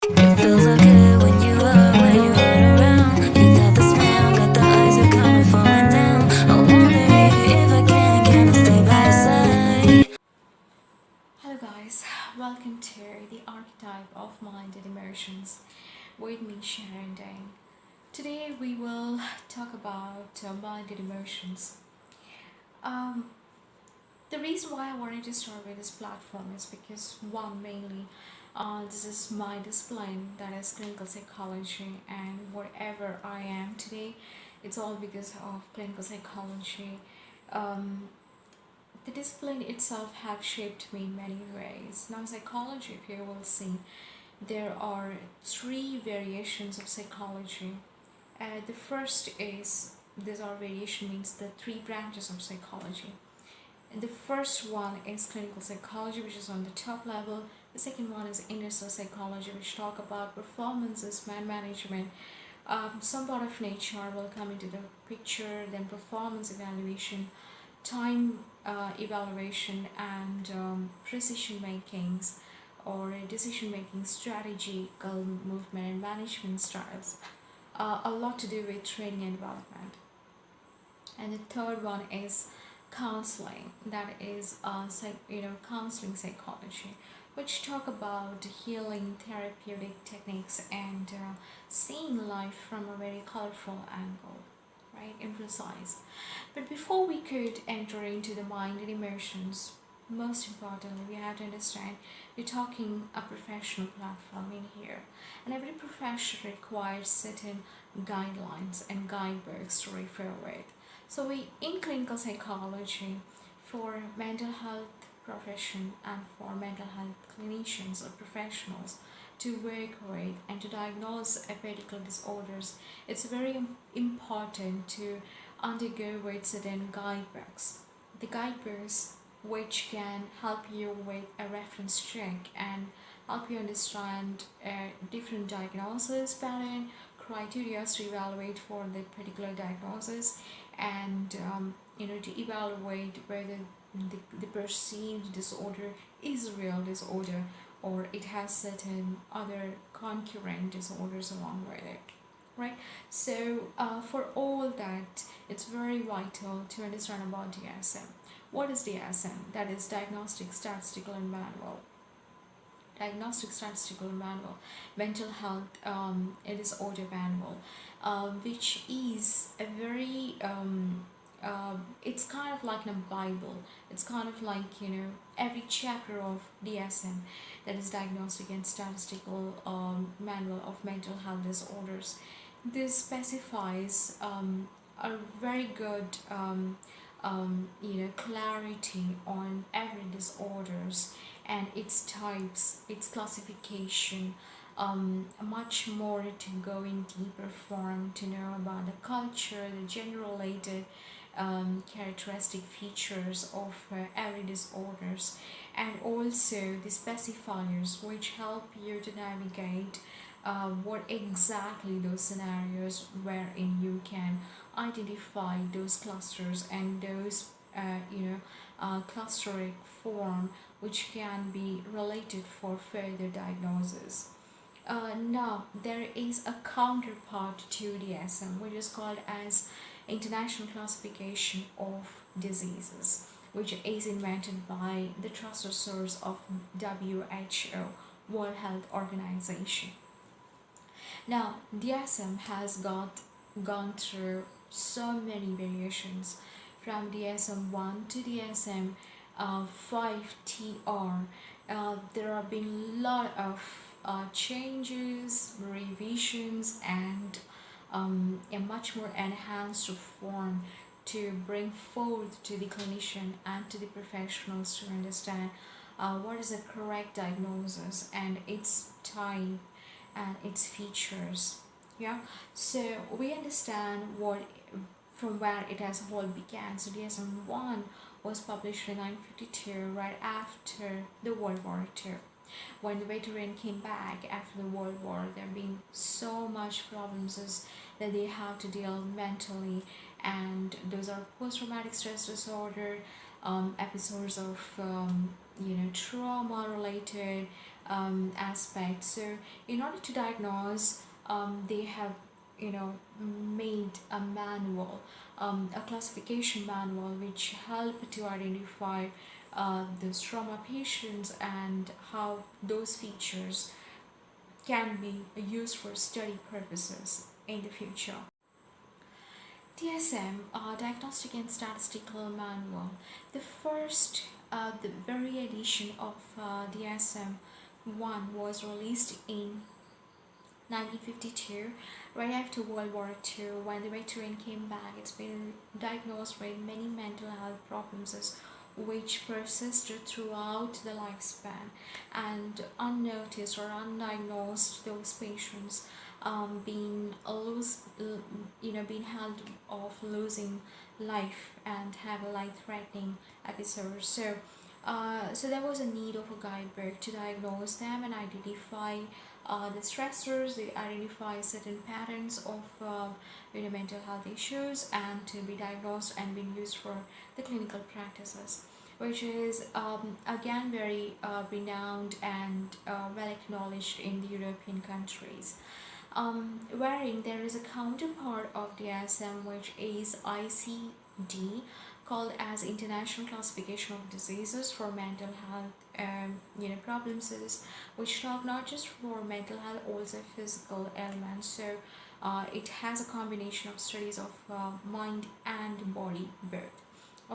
It feels so good when you are around. You got the smile, got the eyes, you're kind of falling down. I wonder if I can I stay by your side? Hello guys, welcome to the archetype of mind and emotions with me, Sharon Dane. Today we will talk about mind and emotions. Um, the reason why I wanted to start with this platform is because one, mainly, this is my discipline, that is clinical psychology, and whatever I am today, it's all because of clinical psychology. Um, the discipline itself have shaped me in many ways. Now, psychology, if you will see, there are three variations of psychology. The first is, these are variation means the three branches of psychology. And the first one is clinical psychology, which is on the top level. The second one is industrial psychology, which talk about performances, man management. Some part of nature will come into the picture, then performance evaluation, time evaluation, and precision makings or decision making strategy, movement and management styles. A lot to do with training and development. And the third one is counseling, that is counseling psychology, which talk about healing therapeutic techniques and seeing life from a very colorful angle, right, and precise. But before we could enter into the mind and emotions, most importantly, we have to understand we're talking a professional platform in here, and every profession requires certain guidelines and guidebooks to refer with. So we in clinical psychology, for mental health profession and for mental health clinicians or professionals to work with and to diagnose a particular disorders, it's very important to undergo with certain guidebooks. The guidebooks which can help you with a reference check and help you understand different diagnosis pattern, criteria to evaluate for the particular diagnosis, and to evaluate whether the perceived disorder is a real disorder or it has certain other concurrent disorders along with it, right? So for all that, it's very vital to understand about DSM. What is DSM? That is Diagnostic, Statistical and Manual. Diagnostic, Statistical and Manual. Mental Health Disorder Manual, which is a very it's kind of like a Bible. It's kind of like every chapter of DSM, that is Diagnostic and Statistical Manual of Mental Health Disorders. This specifies a very good clarity on every disorders and its types, its classification, much more to go in deeper form to know about the culture, the gender related characteristic features of every disorders, and also the specifiers which help you to navigate what exactly those scenarios wherein you can identify those clusters and those clustering form which can be related for further diagnosis. Now, there is a counterpart to DSM, which is called as International Classification of Diseases, which is invented by the trusted source of WHO, World Health Organization. Now, DSM has gone through so many variations from DSM 1 to DSM 5TR. There have been a lot of changes, revisions, and a much more enhanced form to bring forth to the clinician and to the professionals to understand what is the correct diagnosis and its type and its features. Yeah, so we understand what from where it as a whole began. So DSM-1 was published in 1952, right after the World War II. When the veteran came back after the World War, there have been so much problems that they have to deal mentally, and those are post-traumatic stress disorder, episodes of trauma related aspect. So in order to diagnose, they have made a manual, a classification manual, which help to identify those trauma patients and how those features can be used for study purposes in the future. DSM, Diagnostic and Statistical Manual. The very edition of DSM 1 was released in 1952, right after World War II, when the veteran came back. It's been diagnosed with many mental health problems which persisted throughout the lifespan, and unnoticed or undiagnosed, those patients being held of losing life and have a life-threatening episode. So there was a need of a guidebook to diagnose them and identify the stressors, they identify certain patterns of mental health issues, and to be diagnosed and being used for the clinical practices, which is again very renowned and well acknowledged in the European countries. Wherein there is a counterpart of DSM, which is ICD, called as International Classification of Diseases for Mental Health problems, which talk not just for mental health, also physical elements. So it has a combination of studies of mind and body both,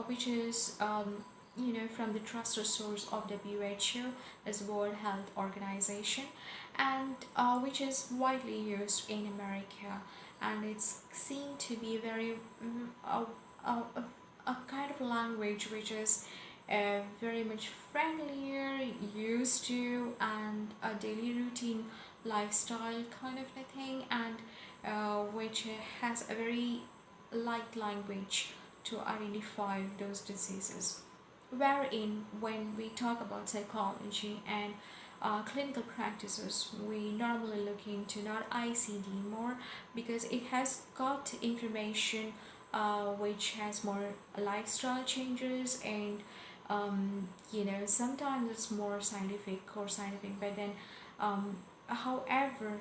which is from the trusted source of WHO, as World Health Organization, and which is widely used in America, and it's seen to be very a kind of language which is very much friendlier, used to, and a daily routine lifestyle kind of a thing, and which has a very light language to identify those diseases. Wherein, when we talk about psychology and clinical practices, we normally look into not ICD more, because it has got information which has more lifestyle changes, and sometimes it's more scientific, but then however,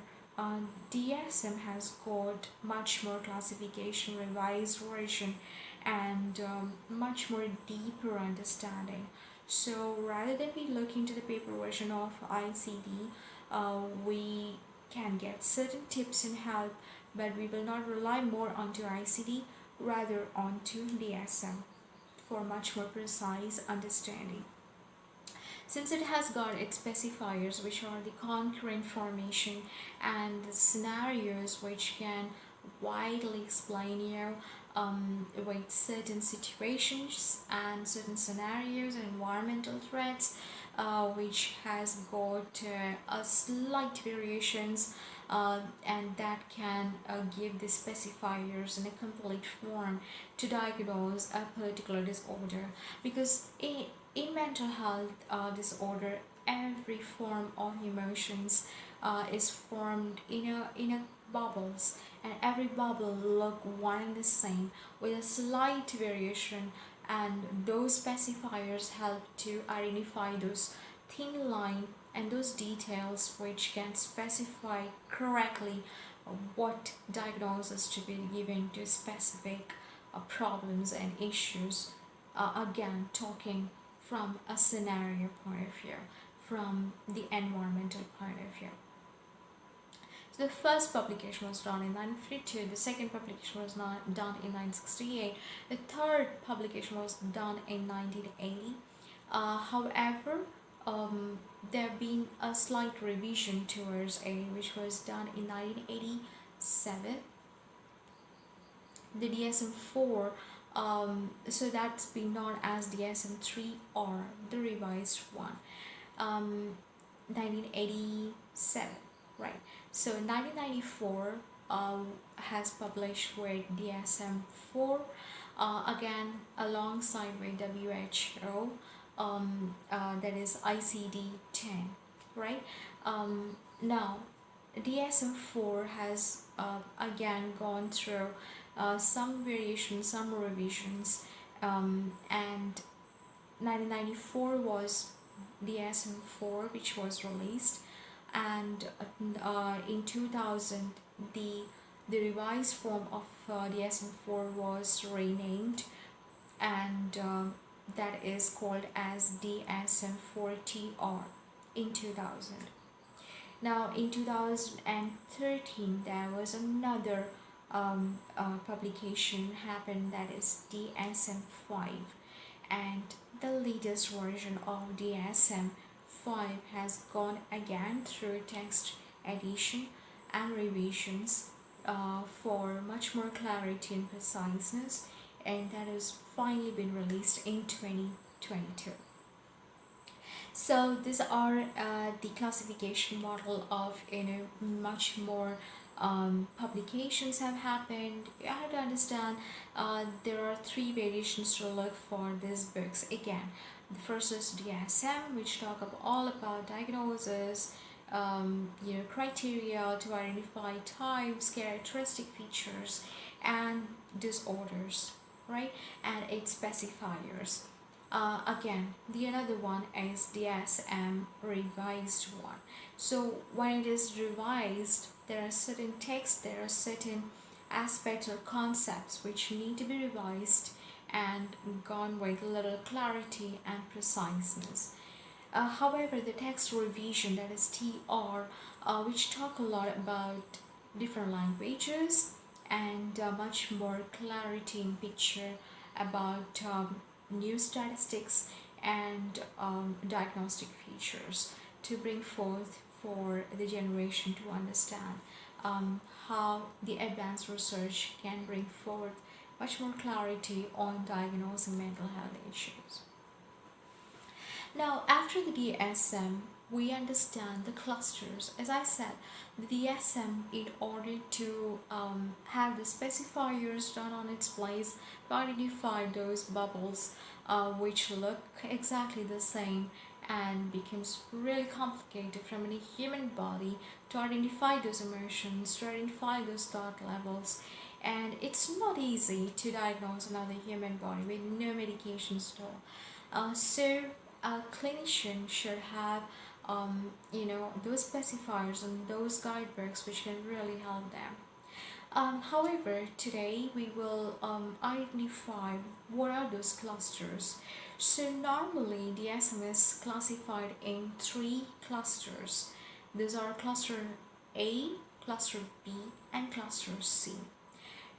DSM has got much more classification, revised version, and much more deeper understanding. So rather than we look into the paper version of ICD, we can get certain tips and help, but we will not rely more onto ICD, rather onto DSM for much more precise understanding. Since it has got its specifiers, which are the concurrent formation and the scenarios, which can widely explain with certain situations and certain scenarios and environmental threats, which has got a slight variations, and that can give the specifiers in a complete form to diagnose a particular disorder. Because in mental health disorder, every form of emotions is formed in a bubbles, and every bubble look one and the same with a slight variation, and those specifiers help to identify those thin line and those details which can specify correctly what diagnosis to be given to specific problems and issues, again talking from a scenario point of view, from the environmental point of view. So the first publication was done in 1952, the second publication was done in 1968, the third publication was done in 1980. However, there been a slight revision towards A, which was done in 1987. The DSM-4, so that's been known as DSM-3, the revised one, 1987, right? So 1994 has published with DSM-4, again alongside with WHO, that is ICD-10, right? Now DSM-4 has again gone through some variations, some revisions, and 1994 was DSM-4, which was released, and in 2000 the revised form of DSM-4 was renamed, and that is called as DSM-4TR in 2000. Now in 2013 there was another publication happened, that is DSM-5, and the latest version of DSM-5 has gone again through text edition and revisions for much more clarity and preciseness, and that has finally been released in 2022. So these are the classification model of much more publications have happened. You have to understand there are three variations to look for these books. Again, the first is DSM, which talk all about diagnosis, criteria to identify types, characteristic features, and disorders, right? And its specifiers. Again, the another one is DSM revised one. So when it is revised, there are certain texts, there are certain aspects or concepts which need to be revised and gone with little clarity and preciseness. However, the text revision, that is TR, which talk a lot about different languages and much more clarity in picture about new statistics and diagnostic features to bring forth for the generation to understand how the advanced research can bring forth much more clarity on diagnosing mental health issues. Now, after the DSM, we understand the clusters. As I said, the DSM, in order to have the specifiers done on its place to identify those bubbles which look exactly the same, and becomes really complicated from a human body to identify those emotions, to identify those thought levels, and it's not easy to diagnose another human body with no medications at all. So a clinician should have those specifiers and those guidebooks which can really help them. However, today we will identify what are those clusters. So normally DSM is classified in three clusters. These are cluster A, cluster B, and cluster C.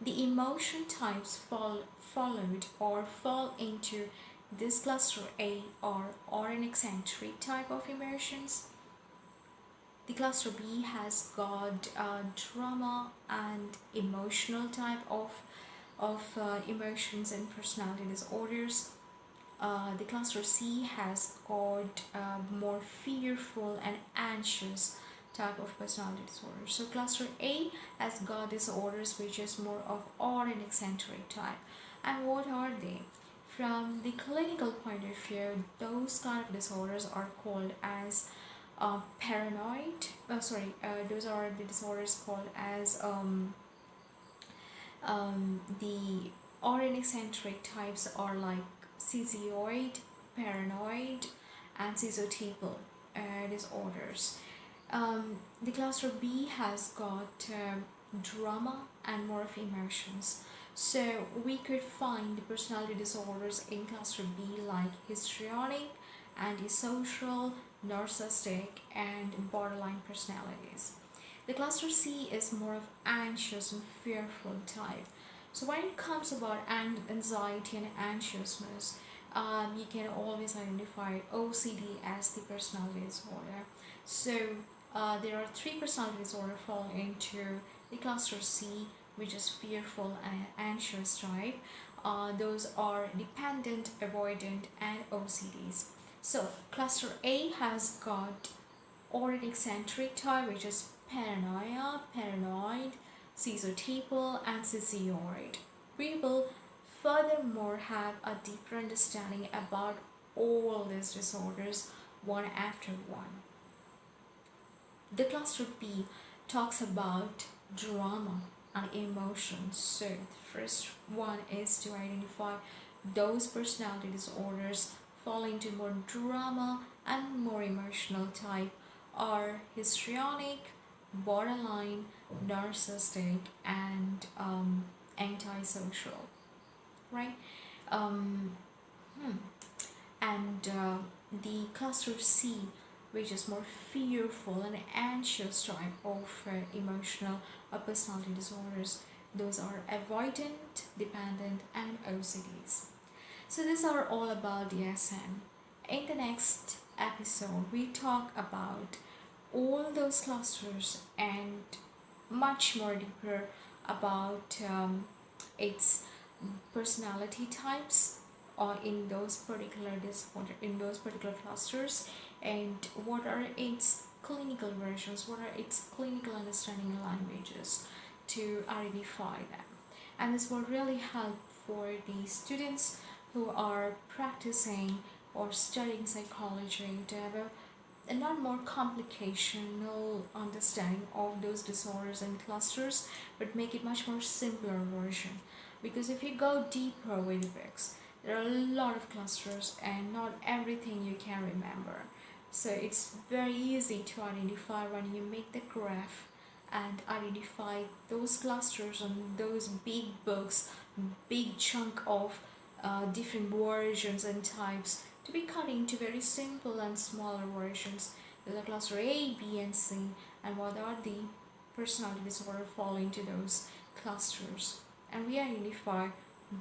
The emotion types followed or fall into this cluster A are an eccentric type of emotions. The cluster B has got drama and emotional type of emotions and personality disorders. The cluster C has got more fearful and anxious type of personality disorders. So cluster A has got disorders which is more of odd and eccentric type. And what are they? From the clinical point of view, those kind of disorders are called as paranoid. Those are the disorders called as the odd and eccentric types are like schizoid, paranoid, and schizotypal disorders. The cluster B has got drama and more of emotions. So we could find personality disorders in cluster B like histrionic, antisocial, narcissistic, and borderline personalities. The cluster C is more of anxious and fearful type. So when it comes about anxiety and anxiousness, you can always identify OCD as the personality disorder. So there are three personality disorders fall into the cluster C, which is fearful and anxious type. Those are dependent, avoidant, and OCDs. So cluster A has got odd eccentric type, which is paranoia, paranoid, schizotypal, and schizoid. We will furthermore have a deeper understanding about all these disorders one after one. The cluster B talks about drama and emotions. So the first one is to identify those personality disorders fall into more drama and more emotional type are histrionic, borderline, narcissistic, and antisocial, right? Um, and the cluster C, which is more fearful and anxious type of emotional or personality disorders, those are avoidant, dependent, and OCDs. So these are all about DSM. In the next episode, we talk about all those clusters and much more deeper about its personality types or in those particular disorder, in those particular clusters, and what are its clinical versions, what are its clinical understanding languages to identify them. And this will really help for the students who are practicing or studying psychology to have a not more complicational understanding of those disorders and clusters, but make it much more simpler version. Because if you go deeper with the books, there are a lot of clusters and not everything you can remember. So it's very easy to identify when you make the graph and identify those clusters on those big books, big chunk of different versions and types to be cut into very simple and smaller versions. There's a cluster A, B, and C, and what are the personality disorder fall into those clusters. And we identify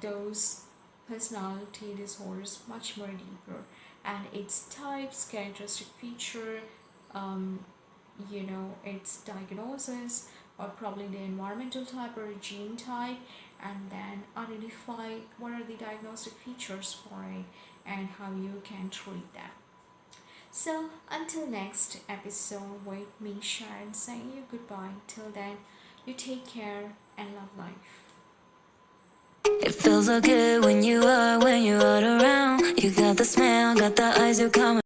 those personality disorders much more deeper, and its types, characteristic feature, its diagnosis, or probably the environmental type or gene type, and then identify what are the diagnostic features for it and how you can treat them. So until next episode with me, Sharon, saying you goodbye. Till then, you take care and love life. It feels so good when you're all around. You got the smell, got the eyes, you're coming.